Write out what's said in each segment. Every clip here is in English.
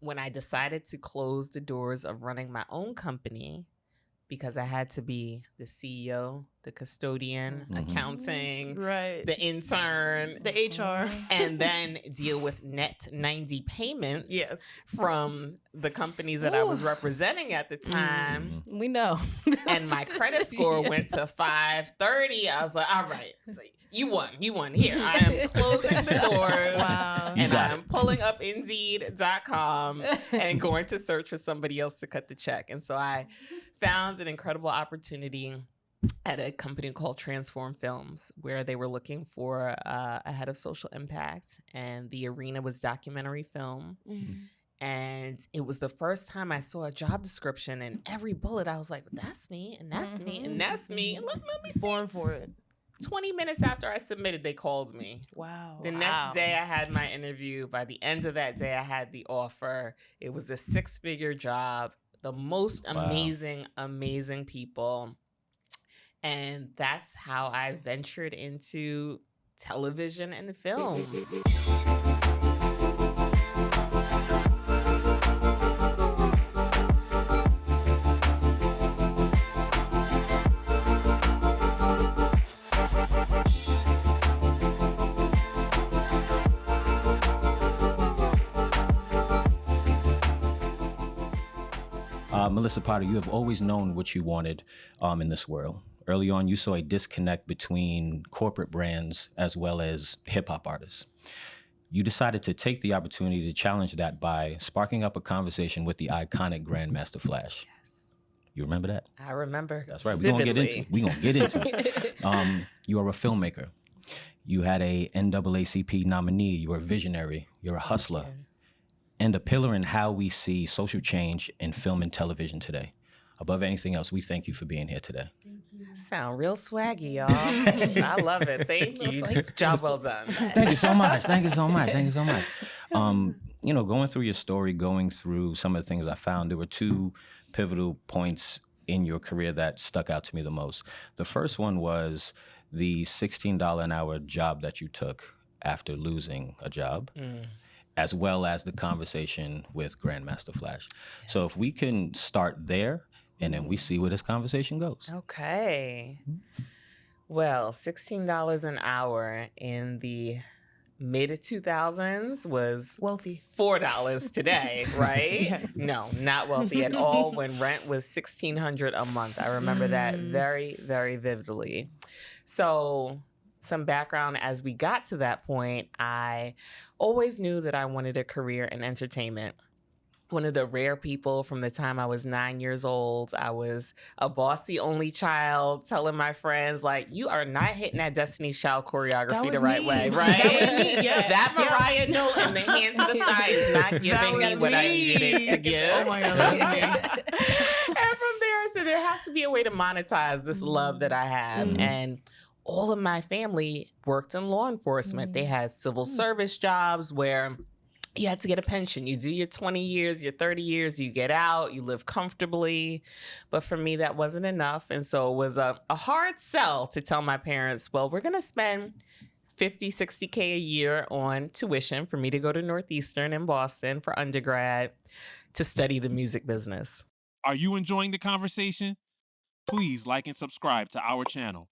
when I decided to close the doors of running my own company, because I had to be the CEO, the custodian, accounting, the intern, the HR, and then deal with net 90 payments from the companies that I was representing at the time. We know. And my credit score went to 530. I was like, all right, so you won. Here, I am closing the doors. Wow. And I'm pulling up Indeed.com and going to search for somebody else to cut the check. And so I found an incredible opportunity at a company called Transform Films, where they were looking for a head of social impact, and the arena was documentary film. And it was the first time I saw a job description, and every bullet I was like, that's me, and that's me, and that's me. And let me see. Born for it. 20 minutes after I submitted, they called me. Wow. The next day I had my interview. By the end of that day, I had the offer. It was a 6-figure job. The most amazing, amazing people. And that's how I ventured into television and film. Melissa Potter, you have always known what you wanted in this world. Early on, you saw a disconnect between corporate brands as well as hip-hop artists. You decided to take the opportunity to challenge that by sparking up a conversation with the iconic Grandmaster Flash. Yes. You remember that? I remember. That's right. We're going to get into it. You are a filmmaker. You had a NAACP nominee. You were a visionary. You're a hustler. And a pillar in how we see social change in film and television today. Above anything else, we thank you for being here today. Thank you. Sound real swaggy, y'all. I love it. Thank you. Job well done. Thank you so much. Going through your story, going through some of the things I found, there were 2 pivotal points in your career that stuck out to me the most. The first one was the $16 an hour job that you took after losing a job. As well as the conversation with Grandmaster Flash. Yes. So if we can start there, and then we see where this conversation goes. Okay. Well, $16 an hour in the mid-2000s was wealthy. $4 today, right? No, not wealthy at all, when rent was $1,600 a month. I remember that very, very vividly. So some background, as we got to that point, I always knew that I wanted a career in entertainment. One of the rare people from the time I was 9 years old. I was a bossy only child, telling my friends, like, you are not hitting that Destiny's Child choreography the right way, right? That was me, yes. That Mariah note in the hands of the sky is not giving me what I needed it to give. Oh my God, that was me. And from there, I said, there has to be a way to monetize this love that I have. And all of my family worked in law enforcement. They had civil service jobs where you had to get a pension. You do your 20 years, your 30 years, you get out, you live comfortably. But for me, that wasn't enough. And so it was a hard sell to tell my parents, well, we're going to spend $50, $60K a year on tuition for me to go to Northeastern in Boston for undergrad to study the music business. Are you enjoying the conversation? Please like and subscribe to our channel.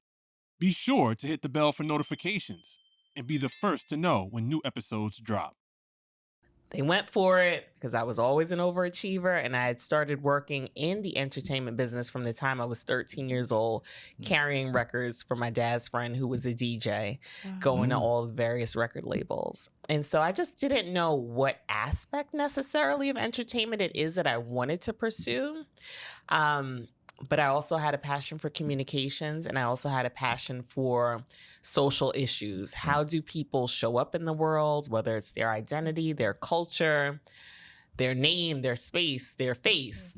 Be sure to hit the bell for notifications and be the first to know when new episodes drop. They went for it because I was always an overachiever, and I had started working in the entertainment business from the time I was 13 years old, carrying records for my dad's friend who was a DJ, going to all the various record labels. And so I just didn't know what aspect necessarily of entertainment it is that I wanted to pursue. But I also had a passion for communications, and I also had a passion for social issues. How do people show up in the world, whether it's their identity, their culture, their name, their space, their face?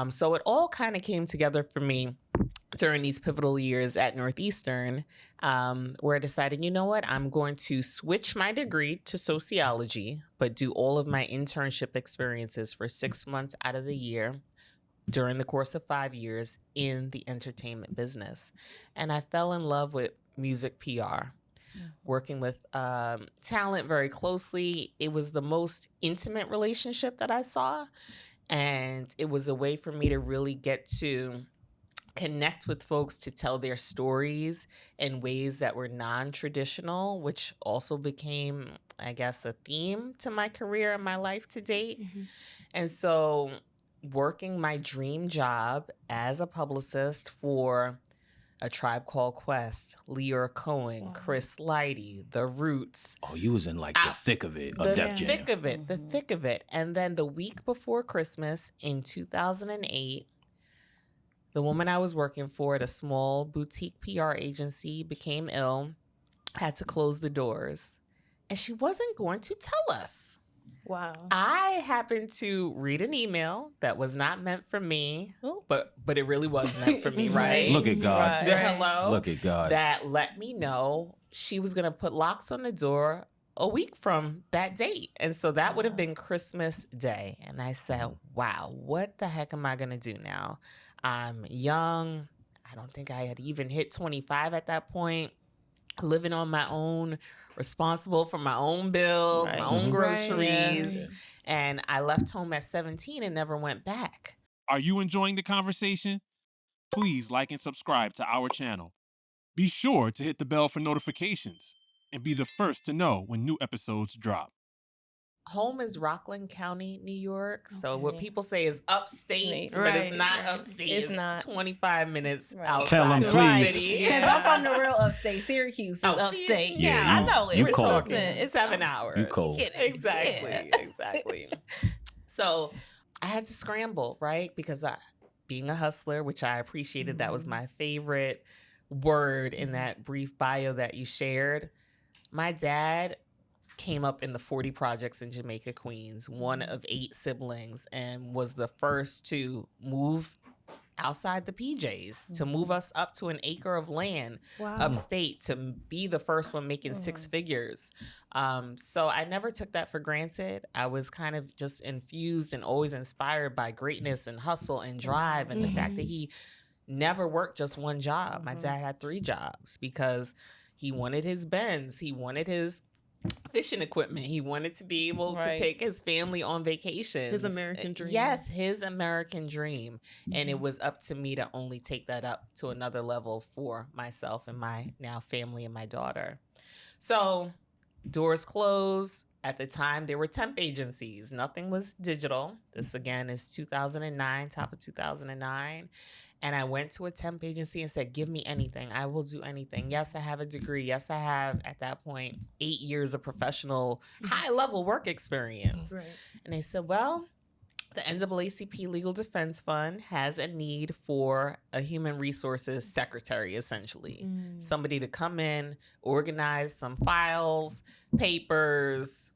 So it all kind of came together for me during these pivotal years at Northeastern, where I decided, you know what, I'm going to switch my degree to sociology, but do all of my internship experiences for 6 months out of the year during the course of 5 years in the entertainment business. And I fell in love with music PR. working with talent very closely. It was the most intimate relationship that I saw. And it was a way for me to really get to connect with folks to tell their stories in ways that were non-traditional, which also became, I guess, a theme to my career and my life to date. And so working my dream job as a publicist for A Tribe Called Quest, Leora Cohen, Chris Lighty, The Roots. Oh, you was in like the thick of it, of Def Jam. The thick of it. And then the week before Christmas in 2008, the woman I was working for at a small boutique PR agency became ill, had to close the doors, and she wasn't going to tell us. Wow. I happened to read an email that was not meant for me, but it really was meant for me, right? Look at God. Hello. Look at God. That let me know she was going to put locks on the door a week from that date. And so that would have been Christmas Day. And I said, wow, what the heck am I going to do now? I'm young. I don't think I had even hit 25 at that point. Living on my own, responsible for my own bills, my own groceries. And I left home at 17 and never went back. Are you enjoying the conversation? Please like and subscribe to our channel. Be sure to hit the bell for notifications and be the first to know when new episodes drop. Home is Rockland County, New York. So what people say is upstate, but it's not upstate. It's not 25 minutes outside. Tell them, of please. the city. Because I'm from the real upstate. Syracuse is upstate. Yeah, I know it. You cold. It's 7 hours. You cold. Exactly. So I had to scramble, right? Because being a hustler, which I appreciated, that was my favorite word in that brief bio that you shared. My dad came up in the 40 projects in Jamaica, Queens, one of 8 siblings, and was the first to move outside the PJs, to move us up to an acre of land upstate, to be the first one making 6 figures. So I never took that for granted. I was kind of just infused and always inspired by greatness and hustle and drive, and the fact that he never worked just one job. My dad had 3 jobs because he wanted his Benz, he wanted his fishing equipment. He wanted to be able to take his family on vacations. His American dream. Yes, his American dream. And it was up to me to only take that up to another level for myself and my now family and my daughter. So doors closed. At the time, there were temp agencies. Nothing was digital. This, again, is 2009, top of 2009. And I went to a temp agency and said, give me anything. I will do anything. Yes, I have a degree. Yes, I have, at that point, 8 years of professional, high-level work experience. Right. And they said, well, the NAACP Legal Defense Fund has a need for a human resources secretary, essentially. Somebody to come in, organize some files, papers,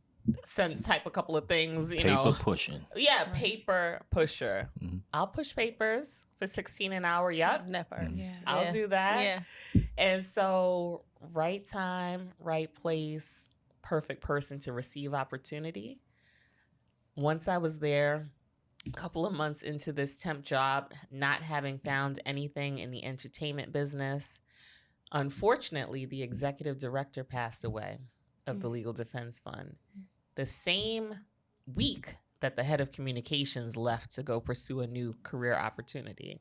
type a couple of things, you know. Paper pushing. Yeah, paper pusher. I'll push papers for $16 an hour. Yep. That part. I'll do that. Yeah. And so, right time, right place, perfect person to receive opportunity. Once I was there, a couple of months into this temp job, not having found anything in the entertainment business, unfortunately, the executive director passed away of the Legal Defense Fund. The same week that the head of communications left to go pursue a new career opportunity.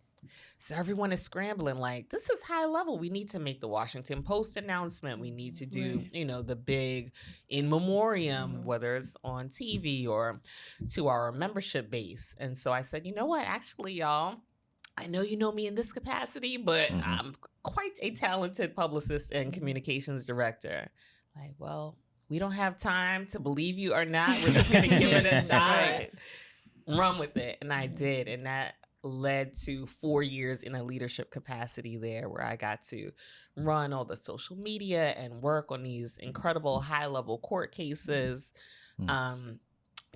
So everyone is scrambling like, this is high level. We need to make the Washington Post announcement. We need to do, you know, the big in memoriam, whether it's on TV or to our membership base. And so I said, you know what, actually, y'all, I know you know me in this capacity, but I'm quite a talented publicist and communications director. Like, well, we don't have time to believe you or not. We're just going to give it a shot. Run with it. And I did. And that led to 4 years in a leadership capacity there, where I got to run all the social media and work on these incredible high-level court cases,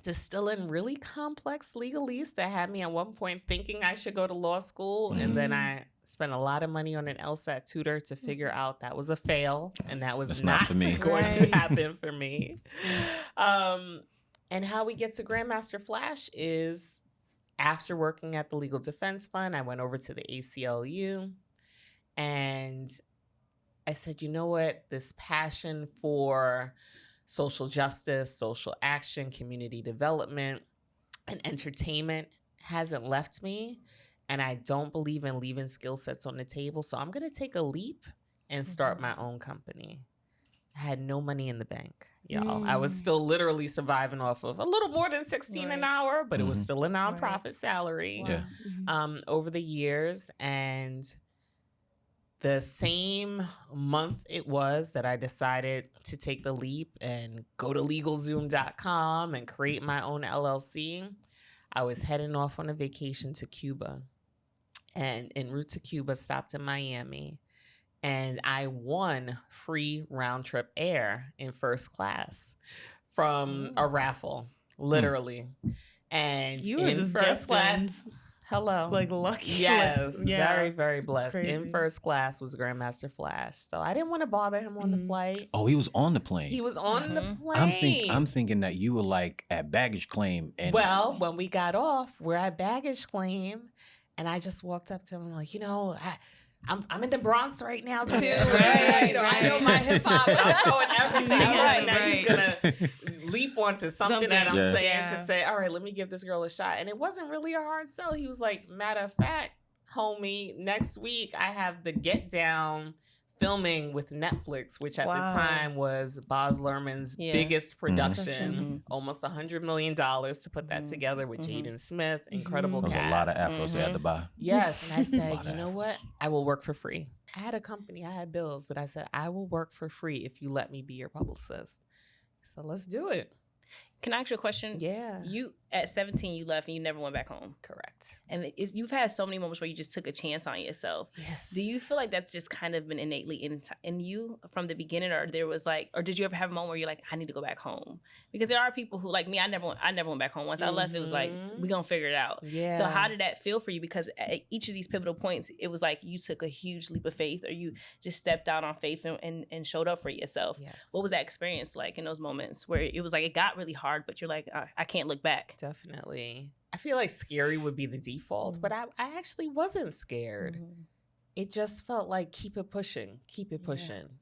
distilling really complex legalese that had me at one point thinking I should go to law school. And then I spent a lot of money on an LSAT tutor to figure out that was a fail, and that was not for me. going to happen for me. And how we get to Grandmaster Flash is, after working at the Legal Defense Fund, I went over to the ACLU, and I said, you know what? This passion for social justice, social action, community development, and entertainment hasn't left me. And I don't believe in leaving skill sets on the table. So I'm going to take a leap and start my own company. I had no money in the bank, y'all. I was still literally surviving off of a little more than $16 an hour, but it was still a nonprofit salary over the years. And the same month it was that I decided to take the leap and go to LegalZoom.com and create my own LLC, I was heading off on a vacation to Cuba. And en route to Cuba, stopped in Miami. And I won free round trip air in first class from a raffle, literally. And you were in just first class, hello, like lucky. Yes, Yeah, very, very blessed. crazy. In first class was Grandmaster Flash, so I didn't want to bother him on the flight. Oh, he was on the plane. He was on the plane. I'm thinking that you were like at baggage claim. And well, when we got off, we're at baggage claim, and I just walked up to him like, I'm in the Bronx right now too. Right? I know my hip hop. I'm knowing everything. Right, Now he's gonna leap onto something that I'm saying to say, all right, let me give this girl a shot. And it wasn't really a hard sell. He was like, matter of fact, homie, next week I have the Get Down filming with Netflix, which at the time was Baz Luhrmann's biggest production, almost $100 million to put that together with Jaden Smith, incredible cast. There was a lot of afros they had to buy. Yes, and I said, you know what? I will work for free. I had a company, I had bills, but I said, I will work for free if you let me be your publicist. So let's do it. Can I ask you a question? Yeah. You, at 17, you left and you never went back home. Correct. And you've had so many moments where you just took a chance on yourself. Yes. Do you feel like that's just kind of been innately in you from the beginning, or there was like, or did you ever have a moment where you're like, I need to go back home? Because there are people who, like me, I never went back home. Once I left, it was like, we gonna figure it out. Yeah. So how did that feel for you? Because at each of these pivotal points, it was like you took a huge leap of faith, or you just stepped out on faith and showed up for yourself. Yes. What was that experience like in those moments where it was like it got really hard, but you're like, I can't look back? Definitely. I feel like scary would be the default, but I actually wasn't scared. It just felt like keep it pushing.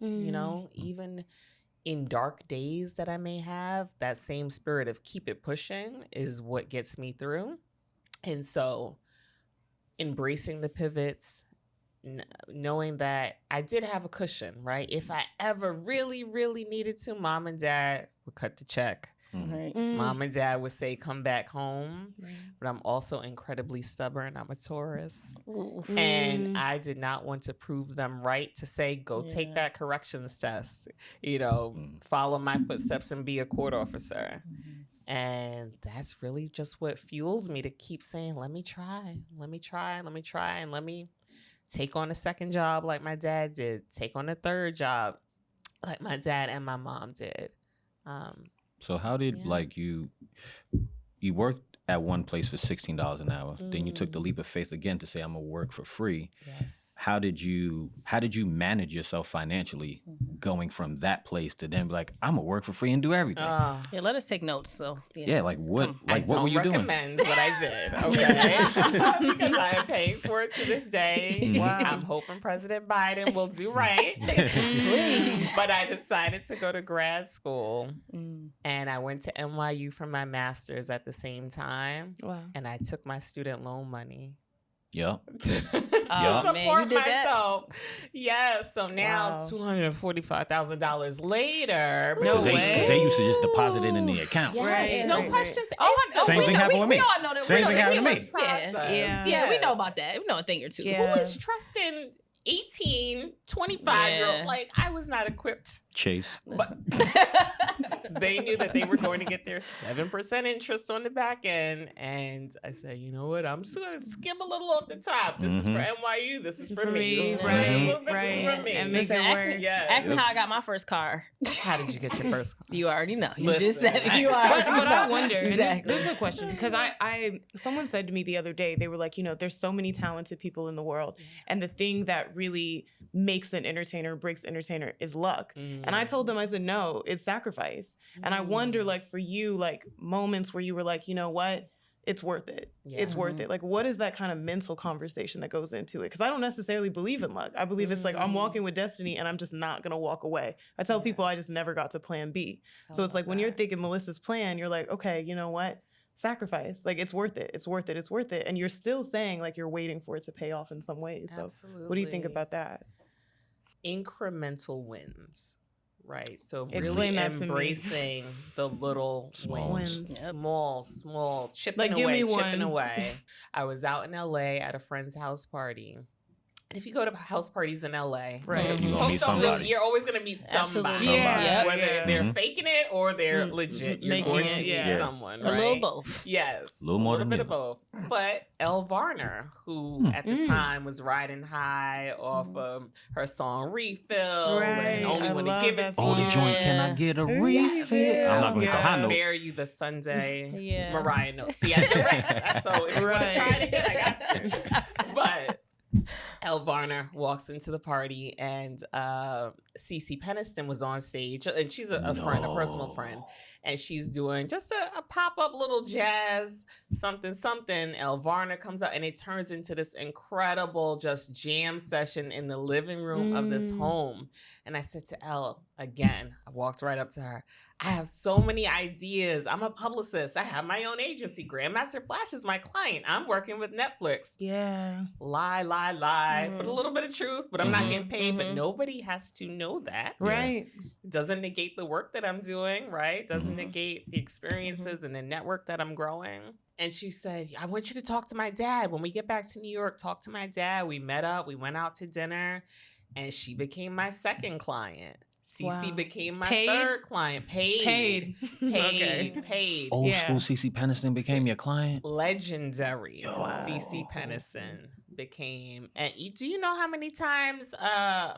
Even in dark days that I may have, that same spirit of keep it pushing is what gets me through. And so embracing the pivots, knowing that I did have a cushion, right? If I ever really, really needed to, mom and dad would cut the check. Right. Mom and dad would say, come back home. But I'm also incredibly stubborn. I'm a Taurus. And I did not want to prove them right to say, go take that corrections test, follow my footsteps and be a court officer. And that's really just what fuels me to keep saying, let me try, and let me take on a second job like my dad did, take on a third job like my dad and my mom did. So how did you worked at one place for $16 an hour, then you took the leap of faith again to say I'm gonna work for free. Yes. How did you manage yourself financially going from that place to then be like, I'm gonna work for free and do everything? Let us take notes. So what what were you doing? I don't recommend what I did, okay? Because I am paying for it to this day. Wow. I'm hoping President Biden will do right. Please. But I decided to go to grad school, and I went to NYU for my master's at the same time. Wow. And I took my student loan money. Yep. Support man, you did myself. Yeah. So now $245,000 later. No way. Because they used to just deposit it in the account. Yes. Right. No questions. Same thing happened with me. We all know that. Same thing happened to me. Yeah, we know about that. We know a thing or two. Yeah. Who is trusting 18, 25-year-old? Like, I was not equipped. Chase. But they knew that they were going to get their 7% interest on the back end. And I said, you know what? I'm just going to skim a little off the top. This is for NYU. This is for me. This is for me. This is for me. And ask me how I got my first car. How did you get your first car? You already know. You just said it. You already know. But I wonder. Exactly. This is a question. Because someone said to me the other day, they were like, there's so many talented people in the world. And the thing that really makes an entertainer, breaks entertainer is luck. And I told them, I said, no, it's sacrifice. And I wonder, like, for you, like, moments where you were like, you know what? it's worth it. Yeah. It's worth it. Like, what is that kind of mental conversation that goes into it? Because I don't necessarily believe in luck. I believe it's like I'm walking with destiny and I'm just not going to walk away. I tell people I just never got to plan B. So it's like when you're thinking Melissa's plan, you're like, okay, you know what? Sacrifice. Like, it's worth it. It's worth it. It's worth it. And you're still saying like you're waiting for it to pay off in some ways. So Absolutely. what do you think about that? Incremental wins. Right. So Explain really that to me. embracing the little Small wins. wins. Small, chipping Like, give away, me chipping one. away. I was out in LA at a friend's house party. And if you go to house parties in LA, Right. You're gonna folks meet don't somebody. you're always going to meet somebody. Absolutely. Yeah. Whether Yeah. they're faking it or they're legit. You're Making going it, to meet yeah. someone, A right? little both. Yes. A little more bit than of the both. But Elle Varner, who at the time was riding high off of her song Refill Right. and Only I Want to love Give that It to song. Oh, the joint, can I Yeah. get a Refill? refill? I'm not going to hit the Yes. high I'll note. spare you the Sunday Yeah. Mariah note. See, I direct. So if you want to Right. try it, I got you. But Elle Varner walks into the party and Cece Peniston was on stage. And she's a friend, a personal friend. And she's doing just a pop-up little jazz, something. Elle Varner comes out and it turns into this incredible just jam session in the living room of this home. And I said to Elle, again, I walked right up to her. I have so many ideas. I'm a publicist. I have my own agency. Grandmaster Flash is my client. I'm working with Netflix. Yeah. Lie. Put a little bit of truth, but I'm not getting paid. But Mhm. nobody has to know that. Right. Doesn't negate the work that I'm doing, right? Doesn't negate the experiences and the network that I'm growing. And she said, I want you to talk to my dad. When we get back to New York, talk to my dad. We met up. We went out to dinner. And she became my second client. Cece Wow. became my Paid? third client. Paid. Paid. Old Yeah. school CC Peniston became your client. Legendary. Wow. Cece Peniston became. And do you know how many times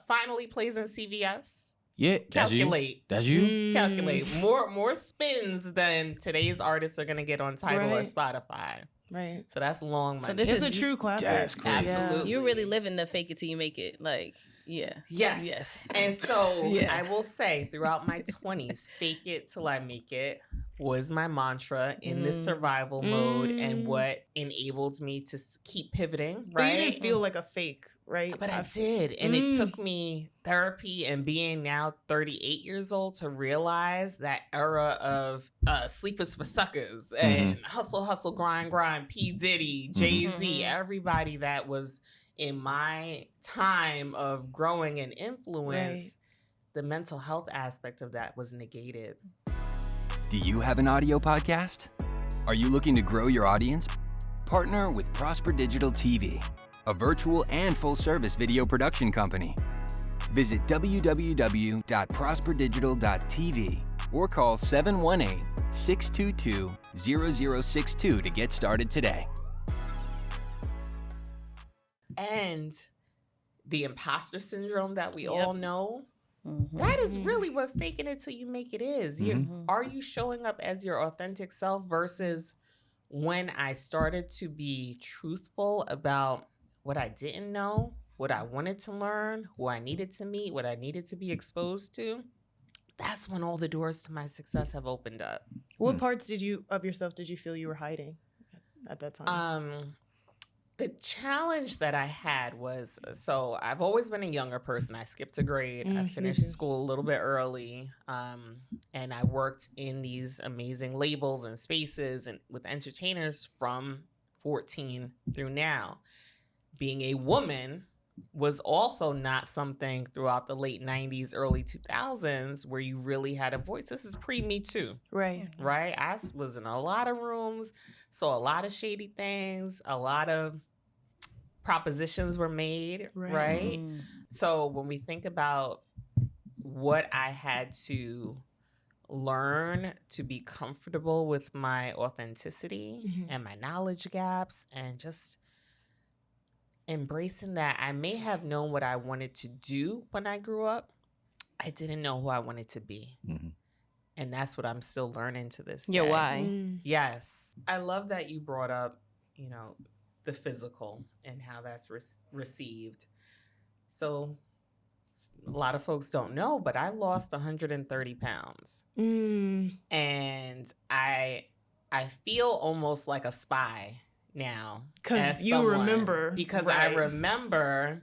Finally plays in CVS? Yeah, that's you. Calculate. That's you. Calculate. More spins than today's artists are gonna get on Tidal or Right. Spotify. Right. So that's long money. So this It's is a true classic. That's crazy. Absolutely. You're really living the fake it till you make it. Like, yeah. Yes. Yes. And so Yeah. I will say throughout my 20s, fake it till I make it was my mantra in this survival mode and what enabled me to keep pivoting, But right? you didn't feel like a fake, right? But I did. And it took me therapy and being now 38 years old to realize that era of sleep is for suckers and hustle, grind, P. Diddy, Jay-Z, everybody that was in my time of growing and influence, the mental health aspect of that was negated. Do you have an audio podcast? Are you looking to grow your audience? Partner with Prosper Digital TV, a virtual and full-service video production company. Visit www.prosperdigital.tv or call 718-622-0062 to get started today. And the imposter syndrome that we Yep. all know, that is really what faking it till you make it is. Are you showing up as your authentic self versus when I started to be truthful about what I didn't know, what I wanted to learn, who I needed to meet, what I needed to be exposed to? That's when all the doors to my success have opened up. What parts of yourself did you feel you were hiding at that time? The challenge that I had was, so I've always been a younger person. I skipped a grade. I finished school a little bit early. And I worked in these amazing labels and spaces and with entertainers from 14 through now. Being a woman was also not something throughout the late 90s, early 2000s where you really had a voice. This is pre-Me Too. Right. Right? I was in a lot of rooms, saw a lot of shady things, a lot of propositions were made, right? So when we think about what I had to learn to be comfortable with my authenticity and my knowledge gaps and just embracing that, I may have known what I wanted to do when I grew up. I didn't know who I wanted to be. And that's what I'm still learning to this day. Your why. Yes. I love that you brought up, the physical and how that's received. So a lot of folks don't know, but I lost 130 pounds. And I I feel almost like a spy now. Because you someone, remember. Because right. I remember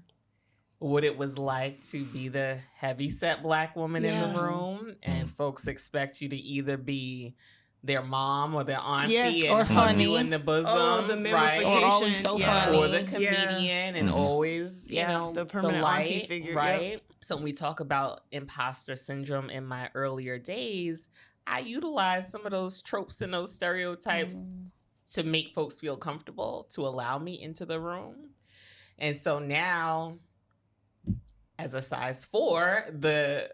what it was like to be the heavyset Black woman in the room, and folks expect you to either be their mom or their auntie and or hug funny you in the bosom, Oh, the right? Or always so funny. Or the comedian and always, you know, the permanent light, auntie figure, right? Yep. So when we talk about imposter syndrome in my earlier days, I utilized some of those tropes and those stereotypes to make folks feel comfortable, to allow me into the room. And so now, as a size 4, the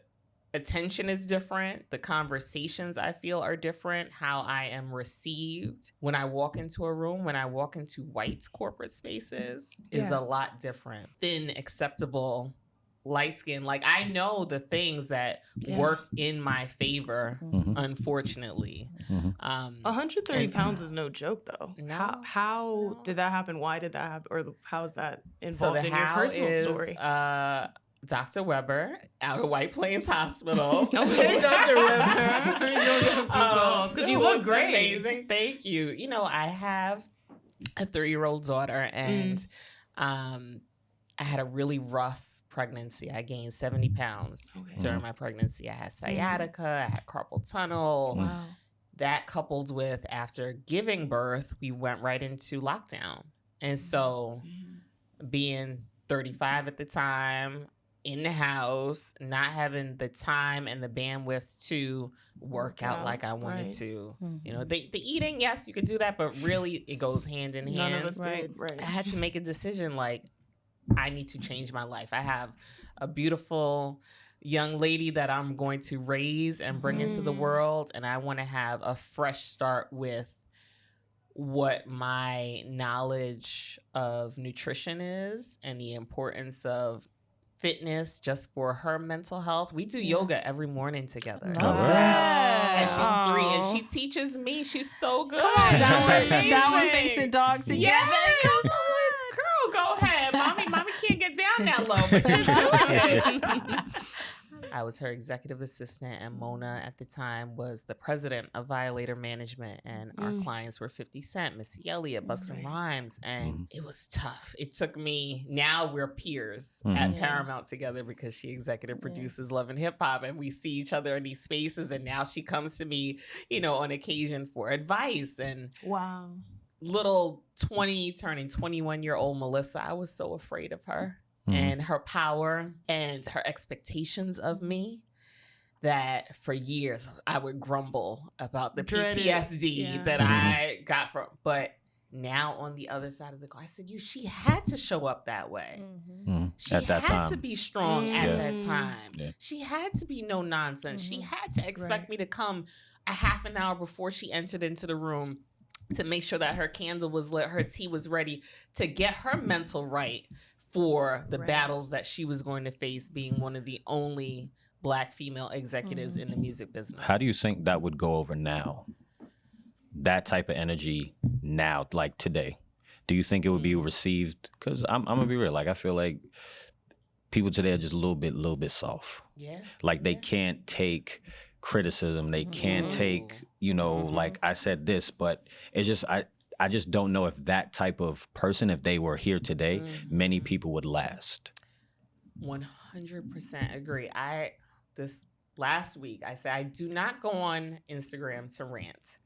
attention is different. The conversations I feel are different. How I am received when I walk into a room, when I walk into white corporate spaces is a lot different. Thin, acceptable, light skin. Like, I know the things that work in my favor, unfortunately. 130 pounds is no joke, though. No, how did that happen? Why did that happen? Or how is that involved in your personal story? Dr. Weber out of White Plains Hospital. Okay, Dr. Weber. Because you look great. Amazing. Thank you. You know, I have a 3-year-old daughter, and I had a really rough pregnancy. I gained 70 pounds during my pregnancy. I had sciatica, I had carpal tunnel. Wow. That coupled with, after giving birth, we went right into lockdown. And so being 35 at the time, in the house, not having the time and the bandwidth to work out like I wanted to. You know, the eating, yes, you could do that, but really it goes hand in hand. None of us did. Right. I had to make a decision, like, I need to change my life. I have a beautiful young lady that I'm going to raise and bring into the world, and I want to have a fresh start with what my knowledge of nutrition is and the importance of fitness just for her mental health. We do yoga every morning together. And she's 3 and she teaches me. She's so good. Come on, downward facing dog together. Yes. I'm like, girl, go ahead. Mommy can't get down that low, but you're doing it. I was her executive assistant, and Mona at the time was the president of Violator Management, and our clients were 50 Cent, Missy Elliott, Busta Rhymes, and it was tough. It took me, now we're peers at Paramount together because she executive produces Love and Hip Hop, and we see each other in these spaces, and now she comes to me, you know, on occasion for advice. And little 20 turning 21-year-old Melissa, I was so afraid of her. And her power and her expectations of me, that for years I would grumble about the PTSD that I got from. But now on the other side of the coin, I said, she had to show up that way. She at that had time. to be strong at that time. She had to be no nonsense. She had to expect me to come a half an hour before she entered into the room to make sure that her candle was lit, her tea was ready, to get her mental right for the battles that she was going to face, being one of the only Black female executives in the music business. How do you think that would go over now? That type of energy now, like today? Do you think it would be received? Because I'm going to be real. Like, I feel like people today are just a little bit soft. Yeah. Like, they can't take criticism. They can't take, you know, like, I said this, but it's just, I just don't know if that type of person, if they were here today, many people would last. 100% agree. This last week, I said I do not go on Instagram to rant,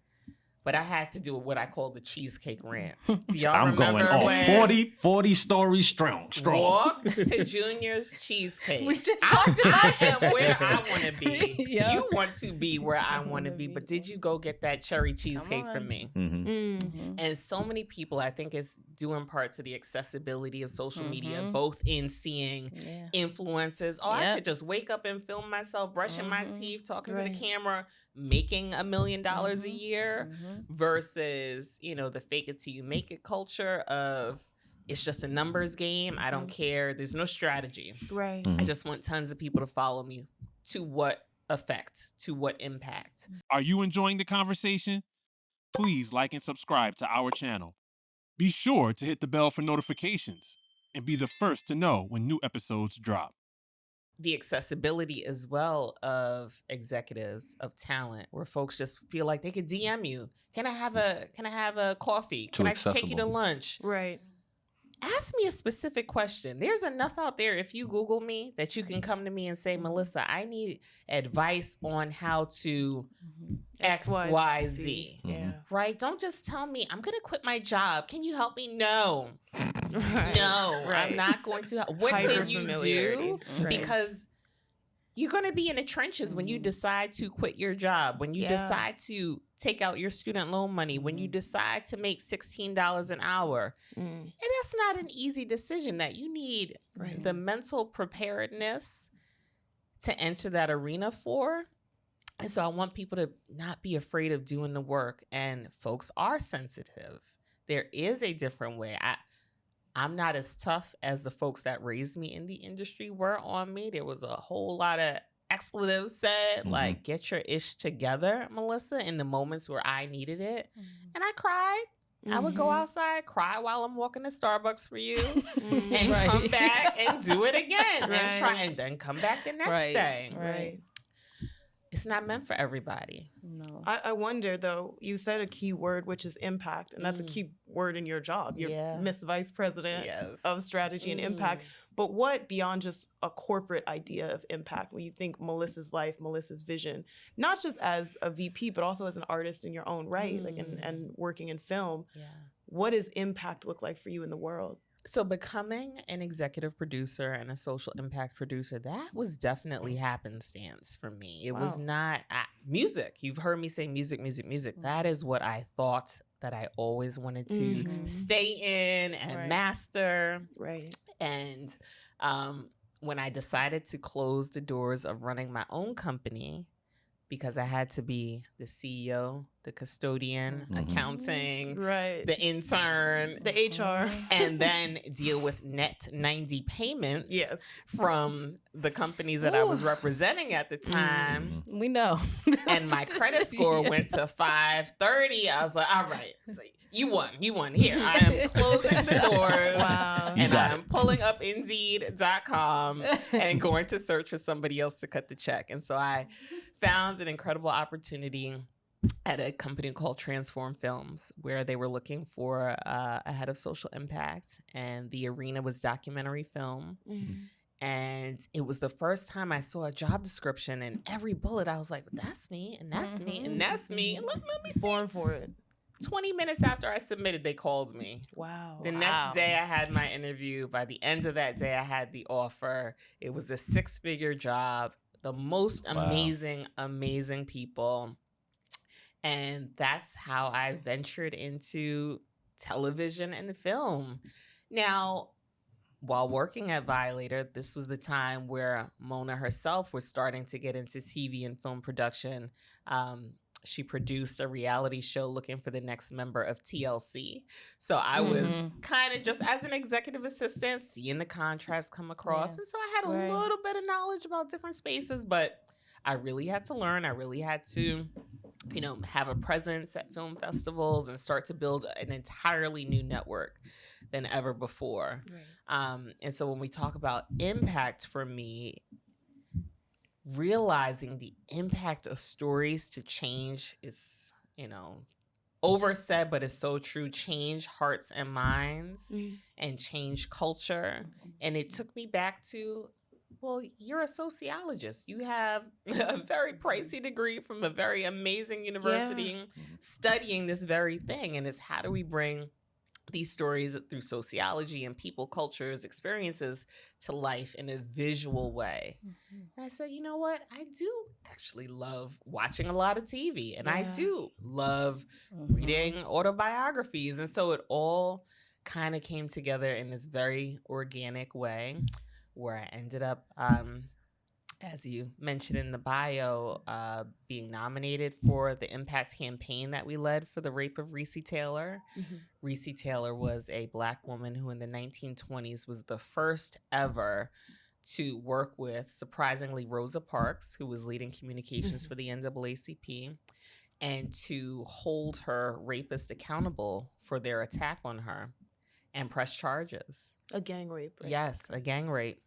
but I had to do what I call the cheesecake rant. Do y'all I'm remember going on 40 stories strong. Walk to Junior's Cheesecake. We just talked about I am where I want to be. You want to be where I want to be, but did you go get that cherry cheesecake from me? And so many people, I think it's due in part to the accessibility of social media, both in seeing influencers. I could just wake up and film myself brushing my teeth, talking to the camera, making $1 million a year, versus, you know, the fake it till you make it culture of it's just a numbers game. I don't care. There's no strategy. Right. I just want tons of people to follow me. To what effect? To what impact? Are you enjoying the conversation? Please like and subscribe to our channel. Be sure to hit the bell for notifications and be the first to know when new episodes drop. the accessibility as well of executives, of talent, where folks just feel like they could DM you. Can I have a coffee? Too Can I take you to accessible. lunch? Right. Ask me a specific question. There's enough out there if you Google me that you can come to me and say, Melissa, I need advice on how to X, Y, Z. Yeah. Right? Don't just tell me, I'm going to quit my job. Can you help me? No. Right. No, Right. I'm not going to. What did you do? Hyper-familiarity. Right. Because you're going to be in the trenches when you decide to quit your job, when you decide to take out your student loan money, when you decide to make $16 an hour. And that's not an easy decision that you need the mental preparedness to enter that arena for. And so I want people to not be afraid of doing the work. And folks are sensitive. There is a different way. I'm not as tough as the folks that raised me in the industry were on me. There was a whole lot of expletives said, like, get your ish together, Melissa, in the moments where I needed it. And I cried. I would go outside, cry while I'm walking to Starbucks for you, and come back and do it again, and try, and then come back the next day. Right. It's not meant for everybody. No. I wonder, though, you said a key word, which is impact, and that's a key word in your job. You're Miss Vice President of Strategy and Impact. But what, beyond just a corporate idea of impact, when you think Melissa's life, Melissa's vision, not just as a VP, but also as an artist in your own right, like and working in film, what does impact look like for you in the world? So becoming an executive producer and a social impact producer, that was definitely happenstance for me. It was not music. You've heard me say music. That is what I thought that I always wanted to stay in and master. Right. And when I decided to close the doors of running my own company, because I had to be the CEO, the custodian, accounting, the intern, the HR, and then deal with net 90 payments from the companies that I was representing at the time. We know. And my credit score went to 530. I was like, all right, so you won. Here, I am closing the doors and I'm pulling up Indeed.com and going to search for somebody else to cut the check. And so I found an incredible opportunity at a company called Transform Films, where they were looking for a head of social impact, and the arena was documentary film. And it was the first time I saw a job description, and every bullet I was like, that's me, and that's me, and that's me. And let me see. Born for it. 20 minutes after I submitted, they called me. Wow. The next day I had my interview. By the end of that day, I had the offer. It was a 6-figure job. The most amazing people. And that's how I ventured into television and film. Now, while working at Violator, this was the time where Mona herself was starting to get into TV and film production. She produced a reality show looking for the next member of TLC. So I was kind of just as an executive assistant, seeing the contracts come across. And so I had a little bit of knowledge about different spaces, but I really had to learn. I really had to, have a presence at film festivals and start to build an entirely new network than ever before. And so when we talk about impact for me, realizing the impact of stories to change is, oversaid, but it's so true. Change hearts and minds and change culture. And it took me back to, well, you're a sociologist. You have a very pricey degree from a very amazing university studying this very thing. And it's how do we bring these stories through sociology and people, cultures, experiences to life in a visual way. And I said, you know what? I do actually love watching a lot of TV, and I do love reading autobiographies. And so it all kind of came together in this very organic way where I ended up, as you mentioned in the bio, being nominated for the Impact campaign that we led for the rape of Reese Taylor. Reese Taylor was a Black woman who in the 1920s was the first ever to work with, surprisingly, Rosa Parks, who was leading communications for the NAACP, and to hold her rapist accountable for their attack on her and press charges. A gang rape, right? Yes, a gang rape.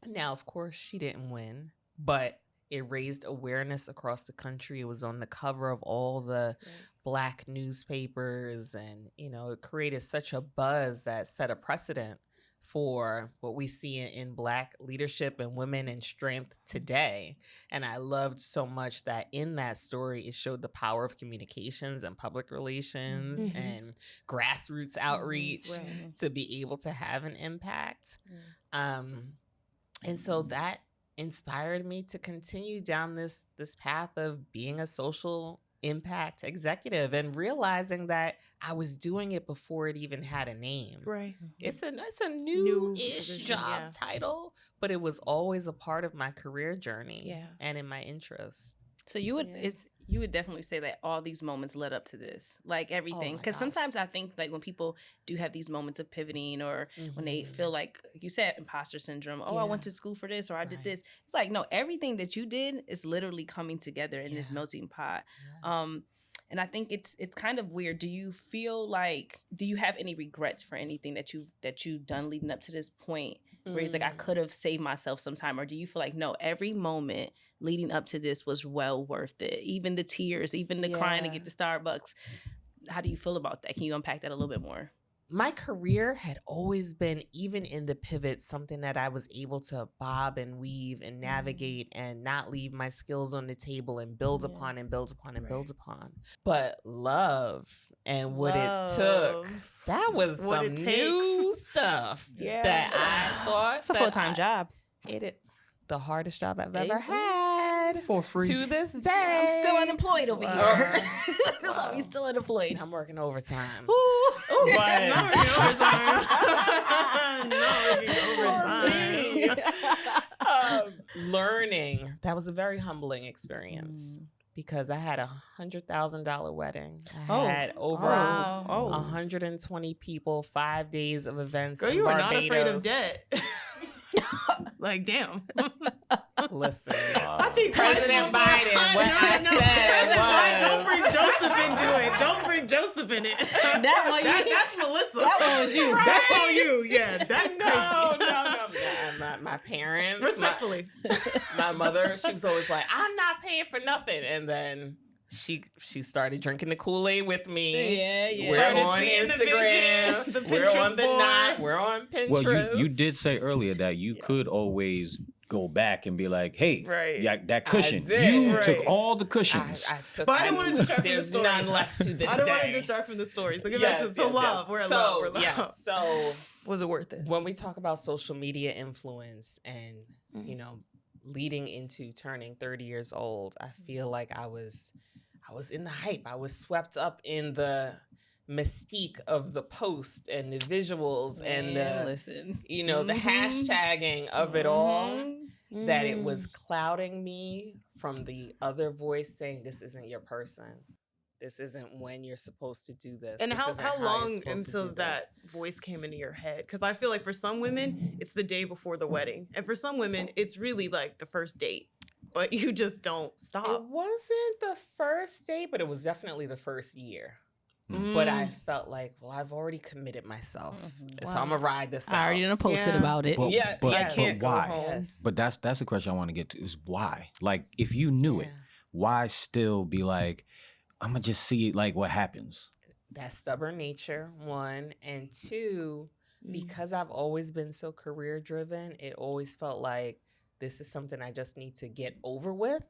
Now, of course, she didn't win, but it raised awareness across the country. It was on the cover of all the Black newspapers, and, it created such a buzz that set a precedent for what we see in Black leadership and women in strength today. And I loved so much that in that story, it showed the power of communications and public relations and grassroots outreach to be able to have an impact. And so that inspired me to continue down this path of being a social impact executive and realizing that I was doing it before it even had a name. Right. It's a new-ish job title, but it was always a part of my career journey and in my interests. So you would definitely say that all these moments led up to this, like everything. Because sometimes I think like when people do have these moments of pivoting, or when they feel like you said imposter syndrome, I went to school for this, or I did this. It's like, no, everything that you did is literally coming together in this melting pot. And I think it's kind of weird. Do you have any regrets for anything that you've done leading up to this point where it's like, I could have saved myself some time? Or do you feel like, no, every moment leading up to this was well worth it? Even the tears, even the crying to get to Starbucks. How do you feel about that? Can you unpack that a little bit more? My career had always been, even in the pivot, something that I was able to bob and weave and navigate and not leave my skills on the table and build upon and build upon and build upon. But love and what it took, that was some new stuff that I thought. It's a full-time job. The hardest job I've ever had. For free. To this day. I'm still unemployed over here. That's why we're still unemployed. I'm working overtime. But not working overtime. Learning. That was a very humbling experience. Because I had $100,000 wedding. I had over 120 people, 5 days of events. Girl, you were not afraid of debt. Like, damn. Listen, I think President Biden, what I said was... Don't bring Joseph into it. Don't bring Joseph in it. That's Melissa. That one was you. That's all you. Yeah, that's crazy. No. My parents. Respectfully. My mother, she was always like, I'm not paying for nothing. And then she started drinking the Kool-Aid with me. Yeah. We're on Instagram. We're on the Knot. We're on Pinterest. Well, you did say earlier that you could always go back and be like, hey, that cushion. You took all the cushions. I took. But I don't want to distract from the There's story. none left to this day. I don't want to distract from the story. So give us love. We're love. We're love. Yeah. So was it worth it? When we talk about social media influence and leading into turning 30 years old, I feel like I was in the hype. I was swept up in the mystique of the post and the visuals and the hashtagging of it all, that it was clouding me from the other voice saying, this isn't your person. This isn't when you're supposed to do this. And this how long until that voice came into your head? Because I feel like for some women, it's the day before the wedding. And for some women, it's really like the first date. But you just don't stop. It wasn't the first date, but it was definitely the first year. But I felt like, well, I've already committed myself. So I'm going to ride this out. I already done posted about it. But I can't go why? home. Yes. But that's the question I want to get to is why? Like, if you knew it, why still be like, I'm going to just see like what happens? That stubborn nature, one. And two, because I've always been so career driven, it always felt like this is something I just need to get over with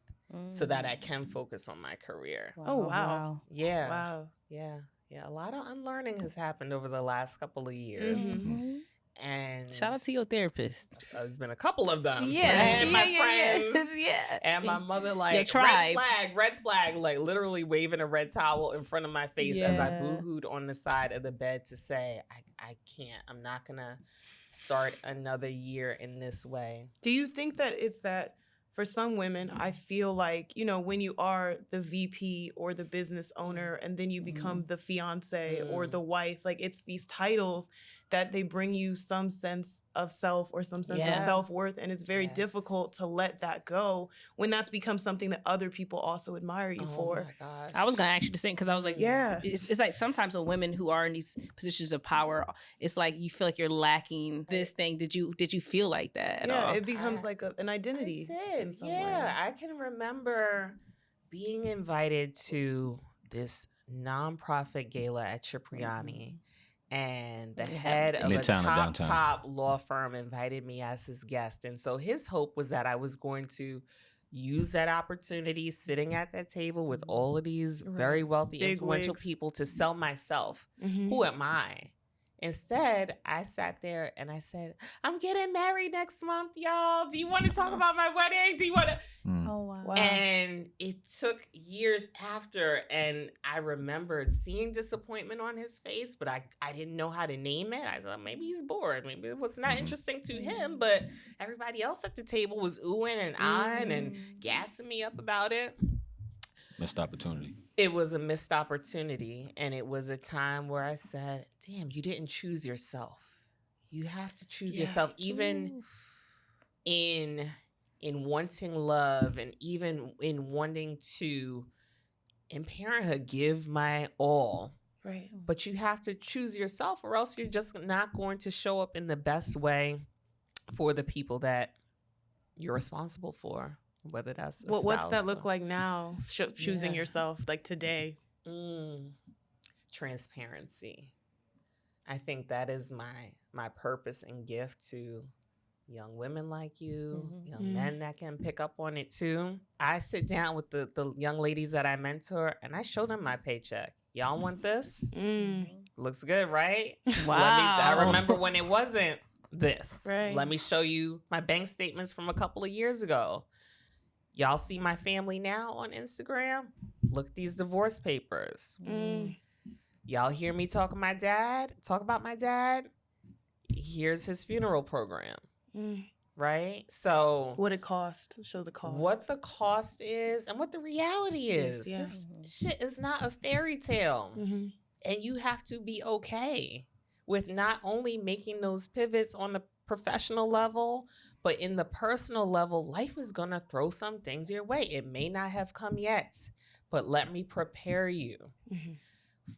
so that I can focus on my career. Oh, wow. Yeah. Wow. Yeah. A lot of unlearning has happened over the last couple of years. And shout out to your therapist. There's been a couple of them. Yeah. And my friends. Yeah. And my mother, like, red flag, like literally waving a red towel in front of my face as I boo-hooed on the side of the bed to say, I can't. I'm not going to start another year in this way. Do you think that it's that for some women, I feel like, when you are the VP or the business owner and then you become the fiance or the wife, like it's these titles that they bring you some sense of self or some sense of self-worth. And it's very difficult to let that go when that's become something that other people also admire you for. Oh my gosh. I was going to ask you the same because I was like, it's like sometimes with women who are in these positions of power, it's like you feel like you're lacking this thing. Did you feel like that at all? It becomes like an identity. In some way. I can remember being invited to this nonprofit gala at Cipriani. And the head of a top law firm invited me as his guest. And so his hope was that I was going to use that opportunity sitting at that table with all of these very wealthy, influential people to sell myself. Who am I? Instead, I sat there and I said, I'm getting married next month, y'all. Do you want to talk about my wedding? Do you want to? Oh, wow. And it took years after, and I remembered seeing disappointment on his face, but I didn't know how to name it. I thought maybe he's bored. Maybe it was not interesting to him, but everybody else at the table was oohing and ahhing and gassing me up about it. Missed opportunity. It was a missed opportunity, and it was a time where I said, damn, you didn't choose yourself. You have to choose yourself, even in wanting love and even in wanting to, in parenthood, give my all. Right. But you have to choose yourself, or else you're just not going to show up in the best way for the people that you're responsible for. Whether that's what's that look like now? Choosing yourself, like today. Transparency. I think that is my purpose and gift to young women like you, young men that can pick up on it too. I sit down with the young ladies that I mentor and I show them my paycheck. Y'all want this? Looks good, right? Wow. I remember when it wasn't this. Right. Let me show you my bank statements from a couple of years ago. Y'all see my family now on Instagram? Look at these divorce papers. Y'all hear me talk about my dad? Here's his funeral program. Right? So what it cost. Show the cost. What the cost is and what the reality is. This shit is not a fairy tale. And you have to be okay with not only making those pivots on the professional level, but in the personal level, life is going to throw some things your way. It may not have come yet, but let me prepare you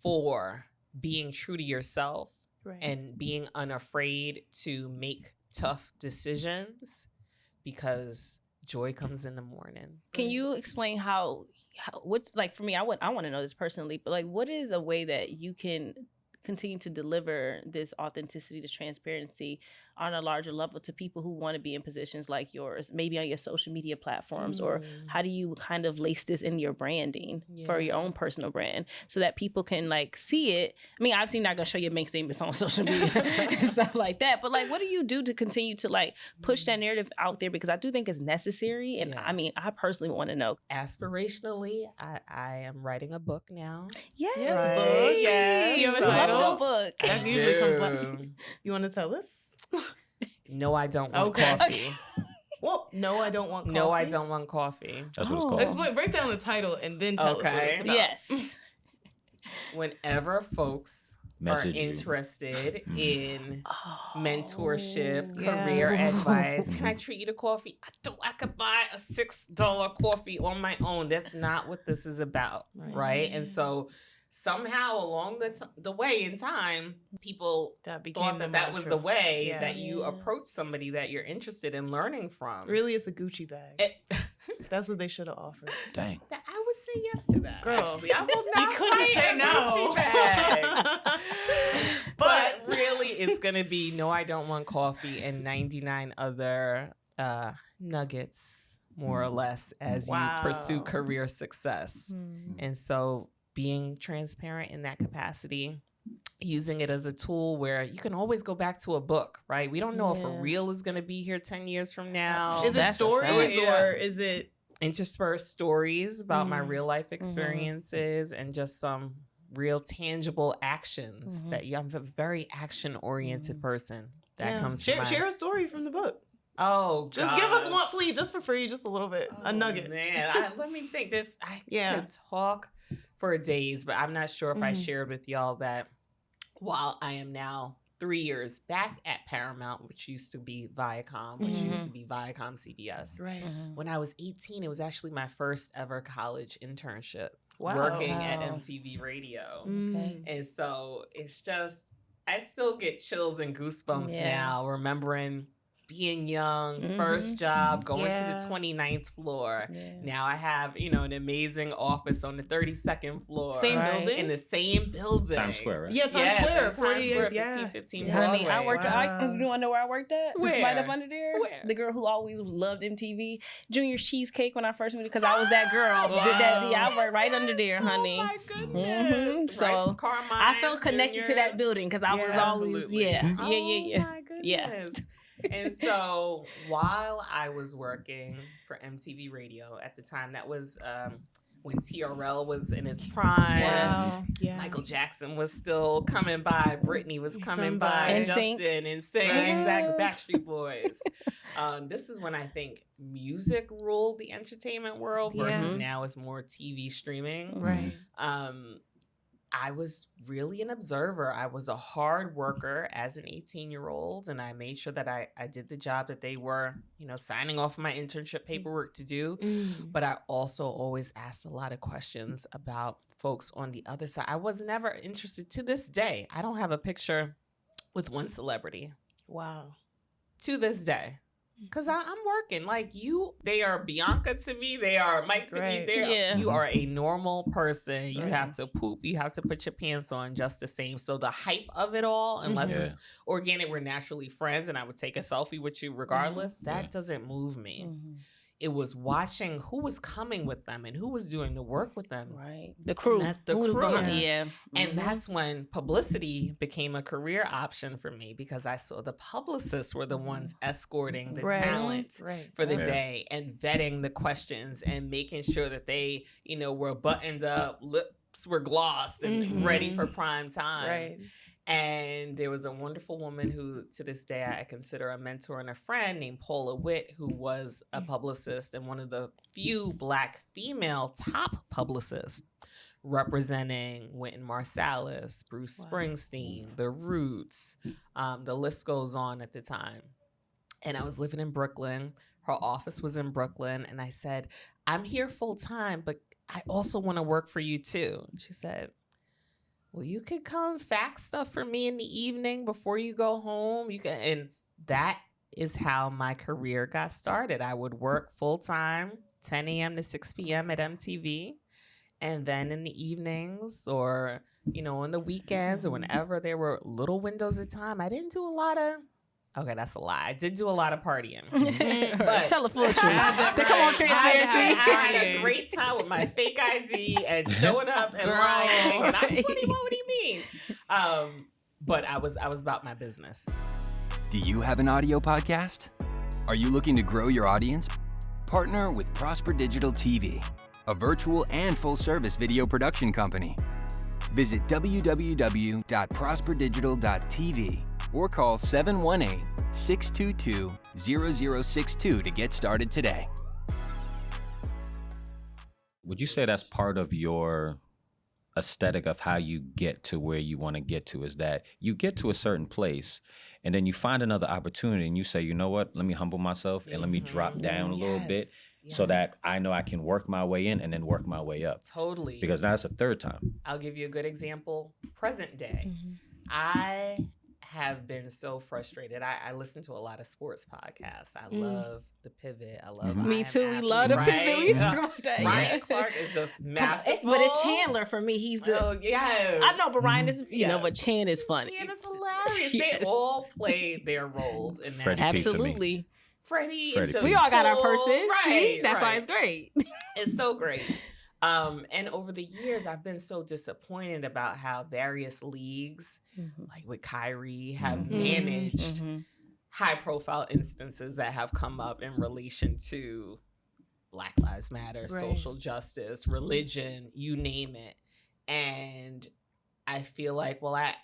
for being true to yourself and being unafraid to make tough decisions, because joy comes in the morning. Can you explain how what's like, for me, I want to know this personally, but like, what is a way that you can continue to deliver this authenticity, this transparency on a larger level to people who want to be in positions like yours, maybe on your social media platforms, or how do you kind of lace this in your branding for your own personal brand so that people can like see it? I mean, obviously you're not going to show your bank statements on social media and stuff like that, but like, what do you do to continue to like push that narrative out there? Because I do think it's necessary. And I mean, I personally want to know. Aspirationally, I am writing a book now. Yes. Book. Yes. You have a So title? book. That usually comes like, you want to tell us? No, I don't want coffee. Well, no, I don't want coffee. No, I don't want coffee. That's what it's called. Break down the title and then tell us what it's about. Yes. Whenever folks Message are you. interested in mentorship, career advice, can I treat you to coffee? I could buy a $6 coffee on my own. That's not what this is about, right? And so somehow along the way in time, people thought that was the way that you approach somebody that you're interested in learning from. Really, it's a Gucci bag. That's what they should have offered. Dang. I would say yes to that. Girl, actually, I will not you couldn't fight say a no. Gucci bag. But really, it's going to be no, I don't want coffee, and 99 other nuggets, more or less, as you pursue career success. And so being transparent in that capacity, using it as a tool where you can always go back to a book, right? We don't know if a reel is going to be here 10 years from now. Is it stories or is it interspersed stories about my real life experiences and just some real tangible actions that I'm a very action oriented person. That comes from share a story from the book. Oh, just give us one, please, just for free, just a little bit, a nugget. Man, let me think. I could talk for days, but I'm not sure if I shared with y'all that while I am now 3 years back at Paramount, which used to be Viacom, which used to be Viacom CBS. Right. When I was 18, it was actually my first ever college internship. Wow. Working at MTV Radio. Okay. And so it's just, I still get chills and goosebumps now, remembering being young, first job, going to the 29th floor. Yeah. Now I have, an amazing office on the 32nd floor. Same building? In the same building. Times Square, right? Yeah, Times Square. Times Square, 48th, 15 Honey, Broadway. I worked. You want to know where I worked at? Where? Right up under there. Where? The girl who always loved MTV, Junior Cheesecake. When I first moved, because I was that girl. Did that? Yeah, I worked right under there, honey. Oh my goodness. So right, Carmine's, I felt connected to that building because I was always absolutely. yeah. Oh my goodness. And so while I was working for MTV Radio at the time, that was when TRL was in its prime. Wow. Yeah. Michael Jackson was still coming by. Britney was coming by. NSYNC. Justin and Sing. Exactly. Backstreet Boys. This is when I think music ruled the entertainment world versus now it's more TV streaming. Right. I was really an observer. I was a hard worker as an 18-year-old, and I made sure that I did the job that they were, signing off my internship paperwork to do. But I also always asked a lot of questions about folks on the other side. I was never interested. To this day, I don't have a picture with one celebrity. Wow. To this day. Because I'm working. Like you, they are Bianca to me. They are Mike to me. You are a normal person. You have to poop. You have to put your pants on just the same. So the hype of it all, unless it's organic, we're naturally friends and I would take a selfie with you regardless, that doesn't move me. It was watching who was coming with them and who was doing the work with them. Right. The crew. The crew. Yeah. And that's when publicity became a career option for me because I saw the publicists were the ones escorting the talent for the day and vetting the questions and making sure that they, were buttoned up, lips were glossed and ready for prime time. Right. And there was a wonderful woman who, to this day, I consider a mentor and a friend named Paula Witt, who was a publicist and one of the few Black female top publicists representing Wynton Marsalis, Bruce Springsteen, The Roots. The list goes on at the time. And I was living in Brooklyn. Her office was in Brooklyn. And I said, I'm here full time, but I also want to work for you too. She said, well, you could come fax stuff for me in the evening before you go home. You can, and that is how my career got started. I would work full time, 10 a.m. to 6 p.m. at MTV. And then in the evenings or, on the weekends or whenever there were little windows of time, I didn't do a lot of, okay, that's a lie. I did do a lot of partying. But tell the full truth. Come on, transparency. I had a great time with my fake ID and showing up and lying. And I'm 21. What do you mean? But I was about my business. Do you have an audio podcast? Are you looking to grow your audience? Partner with Prosper Digital TV, a virtual and full-service video production company. Visit www.prosperdigital.tv or call 718-622-0062 to get started today. Would you say that's part of your aesthetic of how you get to where you want to get to, is that you get to a certain place and then you find another opportunity and you say, you know what, let me humble myself and let me drop down a little bit so that I know I can work my way in and then work my way up. Totally. Because now it's a third time. I'll give you a good example. Present day. I have been so frustrated. I listen to a lot of sports podcasts. I love The Pivot. I love Me too. We love The Pivot. We talk about that. Ryan Clark is just masterful. But it's Chandler for me. He's the. Oh, yes. I know, but Ryan is, but Chan is funny. Chan is hilarious. They all play their roles in that. Freddie Absolutely. Freddie is just we all got our cool. person. Right, See? That's why it's great. It's so great. And over the years, I've been so disappointed about how various leagues, like with Kyrie, have managed high-profile instances that have come up in relation to Black Lives Matter, social justice, religion, you name it. And I feel like, well, I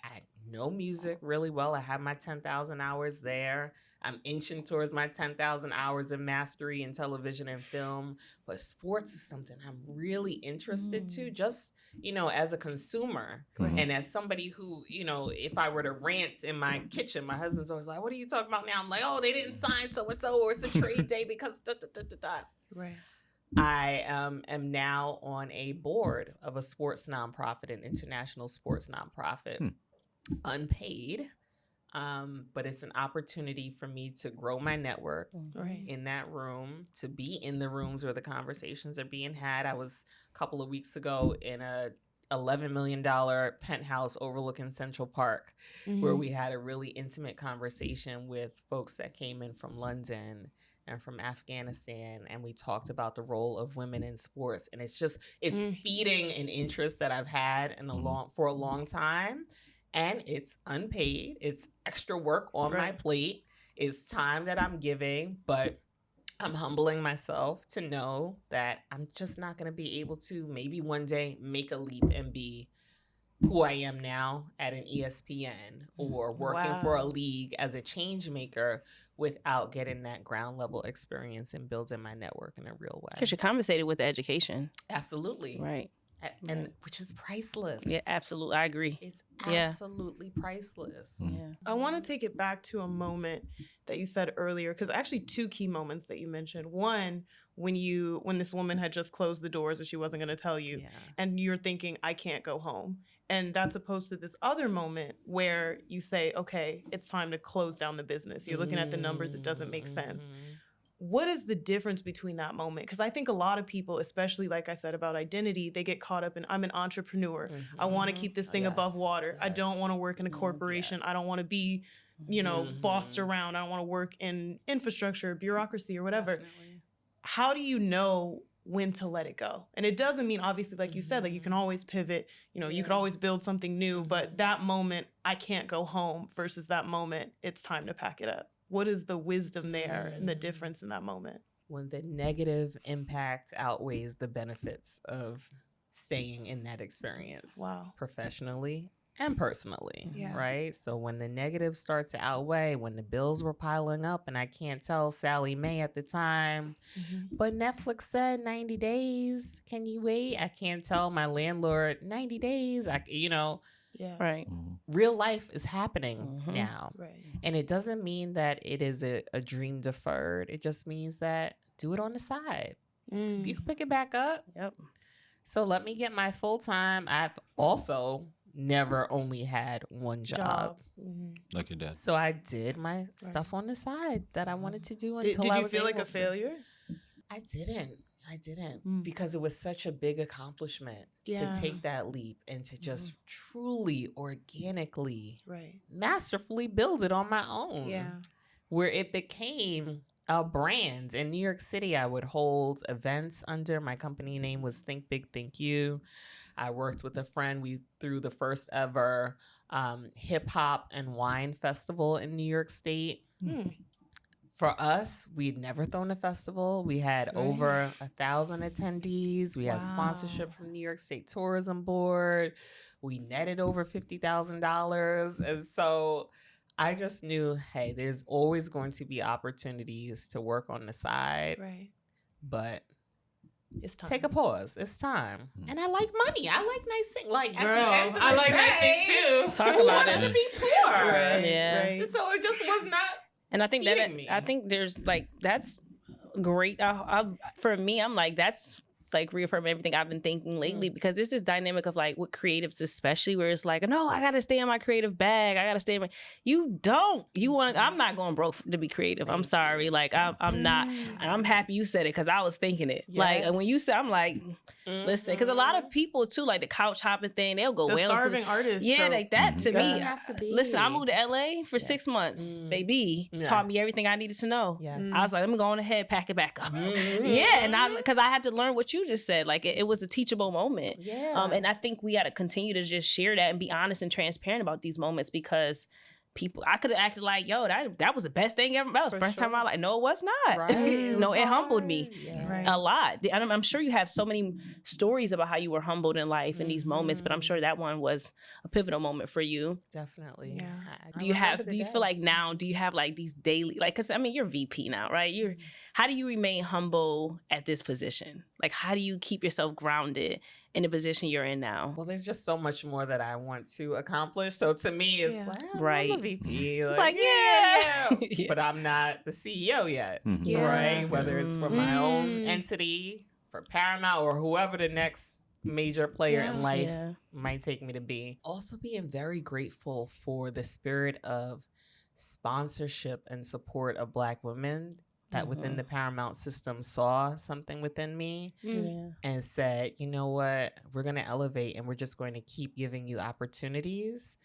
know music really well. I have my 10,000 hours there. I'm inching towards my 10,000 hours of mastery in television and film. But sports is something I'm really interested to, just, as a consumer. And as somebody who, if I were to rant in my kitchen, my husband's always like, what are you talking about now? I'm like, oh, they didn't sign so-and-so, or it's a trade day because da-da-da-da-da. Right. I am now on a board of a sports nonprofit, an international sports nonprofit, unpaid. But it's an opportunity for me to grow my network in that room, to be in the rooms where the conversations are being had. I was a couple of weeks ago in a $11 million penthouse overlooking Central Park, where we had a really intimate conversation with folks that came in from London and from Afghanistan, and we talked about the role of women in sports. And it's feeding an interest that I've had for a long time. And it's unpaid. It's extra work on my plate. It's time that I'm giving, but I'm humbling myself to know that I'm just not going to be able to maybe one day make a leap and be who I am now at an ESPN or working for a league as a change maker without getting that ground level experience and building my network in a real way. Because you're compensated with the education. Absolutely. Right. And which is priceless. Yeah, absolutely. I agree. It's absolutely priceless. Yeah. I want to take it back to a moment that you said earlier, because actually 2 key moments that you mentioned. One, when this woman had just closed the doors and she wasn't going to tell you, and you're thinking, I can't go home. And that's opposed to this other moment where you say, okay, it's time to close down the business. You're looking at the numbers. It doesn't make sense. What is the difference between that moment? Because I think a lot of people, especially like I said about identity, they get caught up in, I'm an entrepreneur. I want to keep this thing above water. I don't want to work in a corporation. I don't want to be, bossed around. I don't want to work in infrastructure, bureaucracy, or whatever. Definitely. How do you know when to let it go? And it doesn't mean, obviously, like you said, like you can always pivot, you could always build something new, but that moment, I can't go home, versus that moment, it's time to pack it up. What is the wisdom there and the difference in that moment? When the negative impact outweighs the benefits of staying in that experience. Wow. Professionally and personally, right? So when the negative starts to outweigh, when the bills were piling up and I can't tell Sally Mae at the time, but Netflix said 90 days, can you wait? I can't tell my landlord 90 days, Yeah. Right. Real life is happening now. Right. And it doesn't mean that it is a dream deferred. It just means that do it on the side. You can pick it back up. Yep. So let me get my full time. I've also never only had one job. Like your dad. So I did my stuff on the side that I wanted to do until did I you was feel like able a failure? I didn't because it was such a big accomplishment to take that leap and to just truly, organically, masterfully build it on my own. Yeah. Where it became a brand. In New York City, I would hold events under my company name was Think Big, Think You. I worked with a friend. We threw the first ever hip hop and wine festival in New York State. For us, we'd never thrown a festival. We had over 1,000 attendees. We had sponsorship from New York State Tourism Board. We netted over $50,000. And so I just knew, hey, there's always going to be opportunities to work on the side. Right. But it's time. Take a pause. It's time. And I like money. I like nice things. Like, girl, at the end of I the like day, nice things too. Talk who about wants it. to be poor? Right. Yeah. Right. So it just was not. And I think feeding me. I think there's like, that's great. For me, I'm like, that's like reaffirming everything I've been thinking lately, because there's this dynamic of like with creatives, especially where it's like, no, I got to stay in my creative bag. I got to stay in my, you don't, you want to, I'm not going broke to be creative. I'm sorry. Like I'm not, and I'm happy you said it, because I was thinking it. Yes. Like, and when you said, I'm like, listen, because a lot of people too, like the couch hopping thing, they'll go The well. starving artist. Yeah, trope. like that to me. Doesn't have to be. Listen, I moved to LA for 6 months. Baby taught me everything I needed to know. Yes. I was like, let me go on ahead, pack it back up. Yeah, and because I had to learn what you just said. Like it was a teachable moment. Yeah. And I think we got to continue to just share that and be honest and transparent about these moments, because people, I could have acted like, yo, that was the best thing ever. That was the first time I no, it was not. Right. It humbled me Right. a lot. I'm sure you have so many stories about how you were humbled in life in these moments, but I'm sure that one was a pivotal moment for you. Definitely. Yeah. Do you feel like now, do you have like these daily, like, cause I mean, you're VP now, right? How do you remain humble at this position? Like, how do you keep yourself grounded in the position you're in now? Well, there's just so much more that I want to accomplish. So to me, it's like, Right. I'm a VP. It's like, yeah. Yeah. But I'm not the CEO yet, Yeah. right? Whether it's for my own entity, for Paramount, or whoever the next major player in life might take me to be. Also being very grateful for the spirit of sponsorship and support of Black women that within the Paramount system saw something within me and said, you know what, we're going to elevate and we're just going to keep giving you opportunities.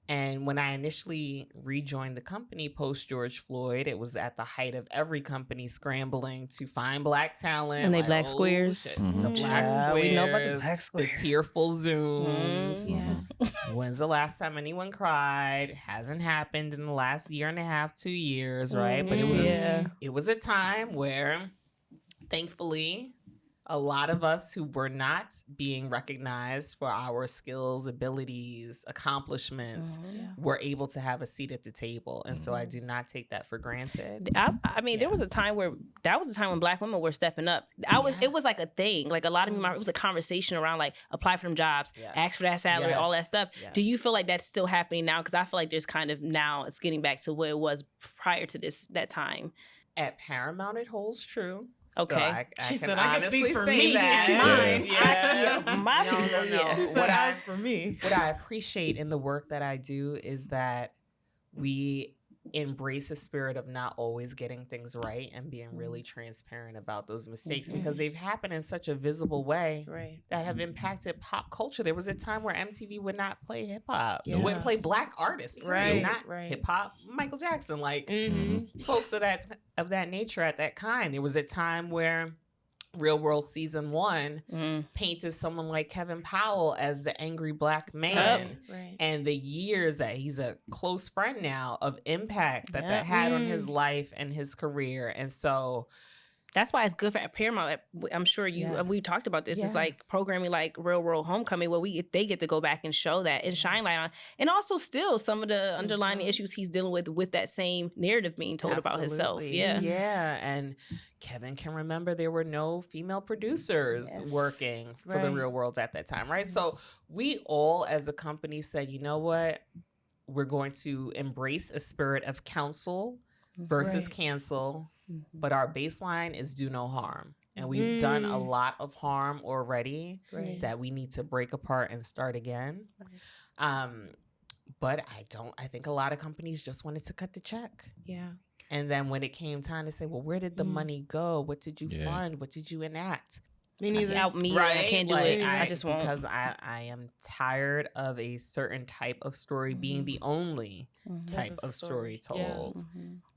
And when I initially rejoined the company post George Floyd, it was at the height of every company scrambling to find Black talent. And they Black squares. Shit, the Black Yeah, squares. we know about the Black The squares. tearful Zooms. When's the last time anyone cried? Hasn't happened in the last year and a half, 2 years, right? But it was a time where, thankfully, a lot of us who were not being recognized for our skills, abilities, accomplishments were able to have a seat at the table. And so I do not take that for granted. I mean, there was a time where when Black women were stepping up. It was like a thing. Like a lot of me, it was a conversation around like apply for them jobs, ask for that salary, all that stuff. Yes. Do you feel like that's still happening now? Because I feel like there's kind of now it's getting back to where it was prior to that time. At Paramount, it holds true. Okay. So I She can said, I can honestly speak for say me. that. Mine. No. She said, as for me. What I appreciate in the work that I do is that we embrace a spirit of not always getting things right and being really transparent about those mistakes because they've happened in such a visible way that have impacted pop culture. There was a time where MTV would not play hip hop. It wouldn't play Black artists. Not hip hop. Michael Jackson, like folks of that nature at that kind. There was a time where Real World Season 1 painted someone like Kevin Powell as the angry Black man. And the years that he's a close friend now of impact that had on his life and his career. And so that's why it's good for Paramount. I'm sure we talked about this. It's like programming like Real World Homecoming where they get to go back and show that and shine light on. And also still some of the underlying issues he's dealing with that same narrative being told about himself. Yeah. And Kevin can remember there were no female producers working for the Real World at that time, right? So we all as a company said, you know what? We're going to embrace a spirit of counsel versus cancel. But our baseline is do no harm. And we've done a lot of harm already that we need to break apart and start again. But I think a lot of companies just wanted to cut the check. Yeah. And then when it came time to say, well, where did the money go? What did you fund? What did you enact? Me neither. I can't do it. I just won't. Because I am tired of a certain type of story being the only type of story told.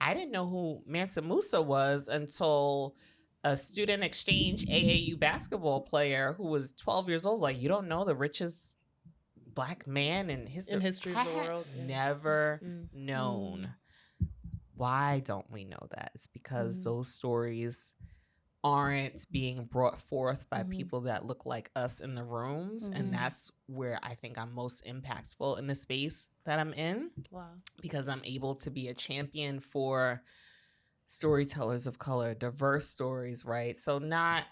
I didn't know who Mansa Musa was until a student exchange AAU basketball player who was 12 years old. Like, you don't know the richest Black man in history of the world. Never known. Why don't we know that? It's because those stories aren't being brought forth by people that look like us in the rooms. And that's where I think I'm most impactful in the space that I'm in. Wow. Because I'm able to be a champion for storytellers of color, diverse stories, right? So not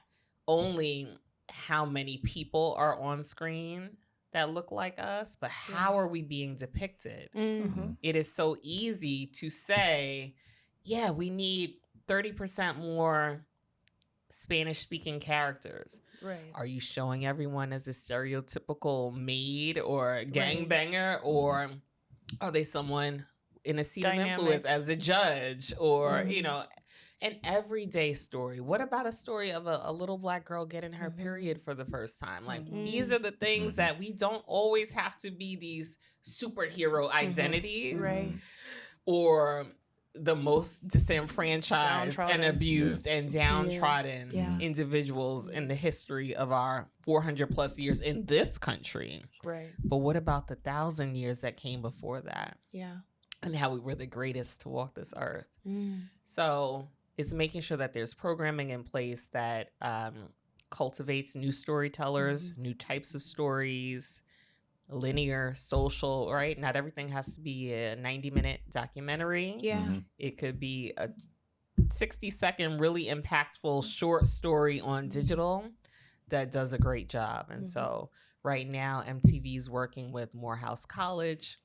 only how many people are on screen that look like us, but how are we being depicted? It is so easy to say, yeah, we need 30% more Spanish-speaking characters. Right. Are you showing everyone as a stereotypical maid or gangbanger, or are they someone in a seat of influence as a judge, or you know, an everyday story? What about a story of a little Black girl getting her period for the first time? Like these are the things that we don't always have to be these superhero identities, or the most disenfranchised and abused and downtrodden individuals in the history of our 400 plus years in this country. Right. But what about the 1,000 years that came before that? Yeah. and how we were the greatest to walk this earth. So it's making sure that there's programming in place that cultivates new storytellers, new types of stories, linear, social, right? Not everything has to be a 90-minute documentary. Yeah. It could be a 60-second, really impactful short story on digital that does a great job. And so right now, MTV's working with Morehouse College,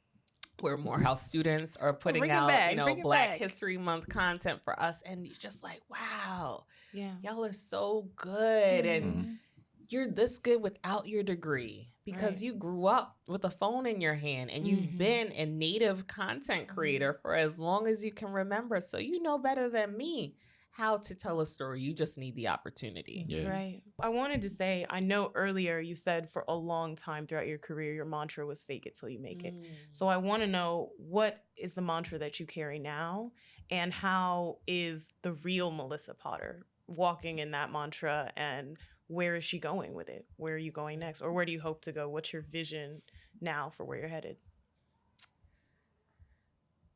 where Morehouse students are putting out, Black History Month content for us. And you're just like, wow, y'all are so good. And you're this good without your degree because you grew up with a phone in your hand and you've been a native content creator for as long as you can remember. So you know better than me how to tell a story. You just need the opportunity. Yeah. Right. I wanted to say, I know earlier you said for a long time throughout your career, your mantra was fake it till you make it. So I want to know, what is the mantra that you carry now, and how is the real Melissa Potter walking in that mantra, and where is she going with it? Where are you going next? Or where do you hope to go? What's your vision now for where you're headed?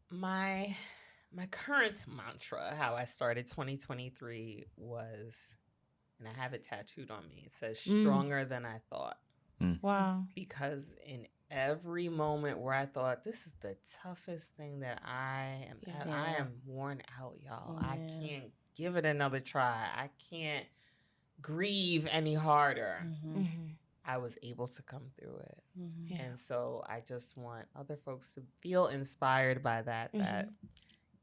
My current mantra, how I started 2023 was, and I have it tattooed on me, it says stronger than I thought. Wow. Because in every moment where I thought, this is the toughest thing that I am worn out, y'all. I can't give it another try. I can't grieve any harder. I was able to come through it. And so I just want other folks to feel inspired by that, that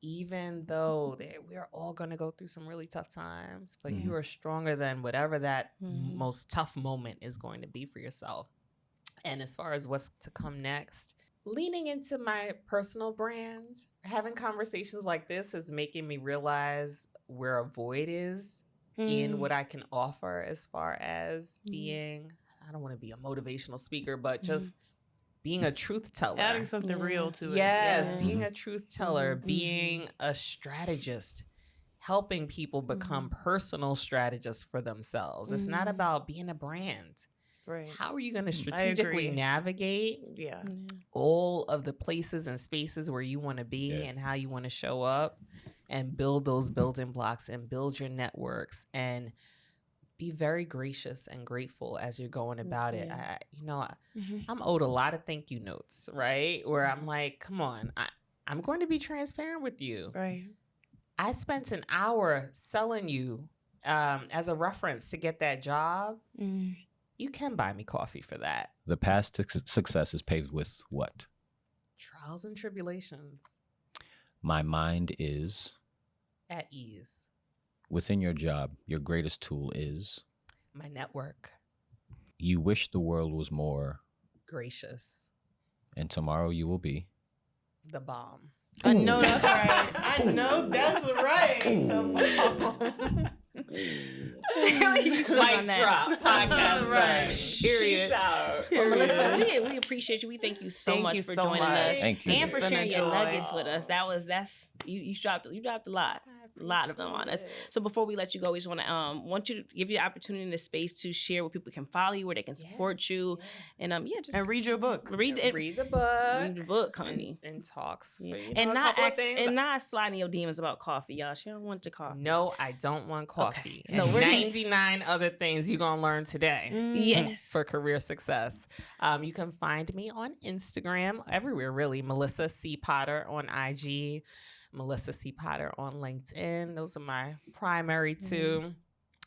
even though we're all going to go through some really tough times, but you are stronger than whatever that most tough moment is going to be for yourself. And as far as what's to come next, leaning into my personal brand, having conversations like this is making me realize where a void is in what I can offer as far as being, I don't want to be a motivational speaker, but just being a truth teller. Adding something real to it. Yes, being a truth teller, being a strategist, helping people become personal strategists for themselves. It's not about being a brand. Right. How are you going to strategically navigate all of the places and spaces where you want to be and how you want to show up and build those building blocks and build your networks and be very gracious and grateful as you're going about it. I'm owed a lot of thank you notes, right? Where I'm like, come on, I'm going to be transparent with you. Right. I spent an hour selling you as a reference to get that job. You can buy me coffee for that. The past success is paved with what? Trials and tribulations. My mind is at ease. Within your job, your greatest tool is my network. You wish the world was more gracious. And tomorrow you will be the bomb. I know that's right. I know that's right. The bomb. Mic drop. Podcast right. Period. Well, Melissa, we appreciate you. We thank you so much for joining us. Thank you. And for sharing your nuggets with us. That's you dropped a lot of them on us. So before we let you go, we just want you to give you the opportunity and the space to share where people can follow you, where they can support you, and and read your book. Read the book, honey, and talks. And not sliding your demons about coffee, y'all. She don't want your coffee. No, I don't want coffee. Okay. So we're 99 other things you're gonna learn today. Yes, for career success. You can find me on Instagram, everywhere really. Melissa C. Potter on IG, Melissa C. Potter on LinkedIn. Those are my primary two.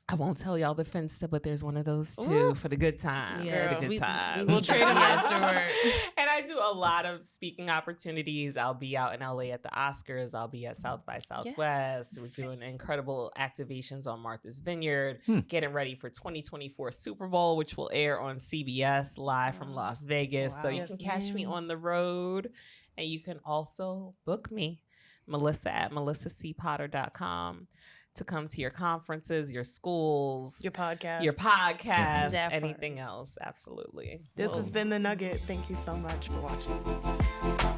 I won't tell y'all the Finsta, but there's one of those too for the good times. Yes. For the good times. We'll trade them afterward. And I do a lot of speaking opportunities. I'll be out in LA at the Oscars. I'll be at South by Southwest. We're doing incredible activations on Martha's Vineyard, getting ready for 2024 Super Bowl, which will air on CBS live from Las Vegas. So you can catch me on the road, and you can also book me, Melissa at melissacpotter.com. to come to your conferences, your schools, your podcast, anything else. Absolutely. This has been The Nugget. Thank you so much for watching.